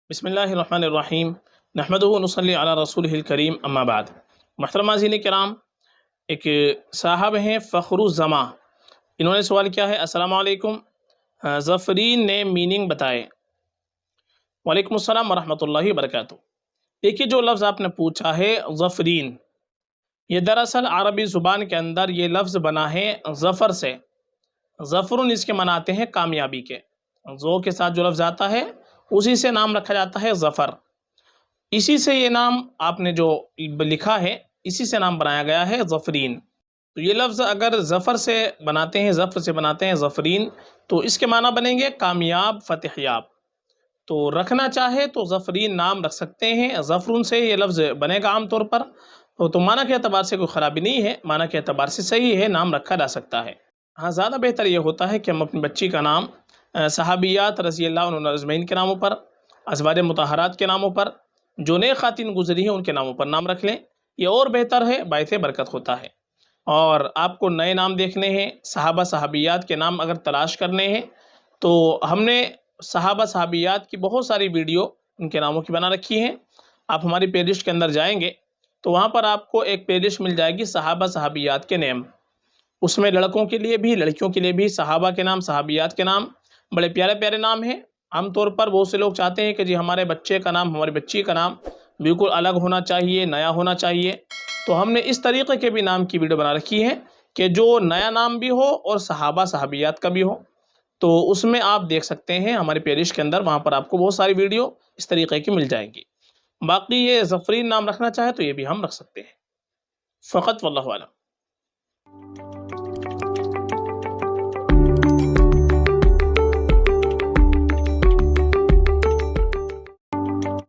بسم اللہ الرحمن الرحیم نحمدہ ونصلی علی رسولہ الکریم اما بعد۔ محترم ناظرین کرام، ایک صاحب ہیں فخر الزماں، انہوں نے سوال کیا ہے: السلام علیکم، ظفرین نے میننگ بتائے۔ وعلیکم السلام ورحمۃ اللہ وبرکاتہ۔ دیکھیے، جو لفظ آپ نے پوچھا ہے ظفرین، یہ دراصل عربی زبان کے اندر یہ لفظ بنا ہے ظفر سے۔ ظفرن اس کے معنی آتے ہیں کامیابی کے، ذو کے ساتھ جو لفظ آتا ہے اسی سے نام رکھا جاتا ہے ظفر۔ اسی سے یہ نام آپ نے جو لکھا ہے اسی سے نام بنایا گیا ہے ظفرین۔ تو یہ لفظ اگر ظفر سے بناتے ہیں، ظفر سے بناتے ہیں ظفرین، تو اس کے معنی بنیں گے کامیاب، فتح یاب۔ تو رکھنا چاہے تو ظفرین نام رکھ سکتے ہیں، ظفرن سے یہ لفظ بنے گا عام طور پر۔ تو معنی کے اعتبار سے کوئی خرابی نہیں ہے، معنی کے اعتبار سے صحیح ہے، نام رکھا جا سکتا ہے۔ ہاں، زیادہ بہتر یہ ہوتا ہے کہ ہم اپنی بچی کا نام صحابیات رضی اللہ عنہ اجمعین کے ناموں پر، ازواج مطہرات کے ناموں پر، جو نئے خواتین گزری ہیں ان کے ناموں پر نام رکھ لیں، یہ اور بہتر ہے، باعث برکت ہوتا ہے۔ اور آپ کو نئے نام دیکھنے ہیں، صحابہ صحابیات کے نام اگر تلاش کرنے ہیں، تو ہم نے صحابہ صحابیات کی بہت ساری ویڈیو ان کے ناموں کی بنا رکھی ہیں۔ آپ ہماری پلے لسٹ کے اندر جائیں گے تو وہاں پر آپ کو ایک پلے لسٹ مل جائے گی صحابہ صحابیات کے نیم۔ اس میں لڑکوں کے لیے بھی لڑکیوں کے لیے بھی صحابہ کے نام، صحابیات کے نام، بڑے پیارے پیارے نام ہیں۔ عام طور پر بہت سے لوگ چاہتے ہیں کہ جی ہمارے بچے کا نام، ہماری بچی کا نام بالکل الگ ہونا چاہیے، نیا ہونا چاہیے۔ تو ہم نے اس طریقے کے بھی نام کی ویڈیو بنا رکھی ہے کہ جو نیا نام بھی ہو اور صحابہ صحابیات کا بھی ہو۔ تو اس میں آپ دیکھ سکتے ہیں ہمارے پلے لسٹ کے اندر، وہاں پر آپ کو بہت ساری ویڈیو اس طریقے کی مل جائیں گی۔ باقی یہ ظفرین نام رکھنا چاہے تو یہ بھی ہم رکھ سکتے ہیں، فقط واللہ اعلم۔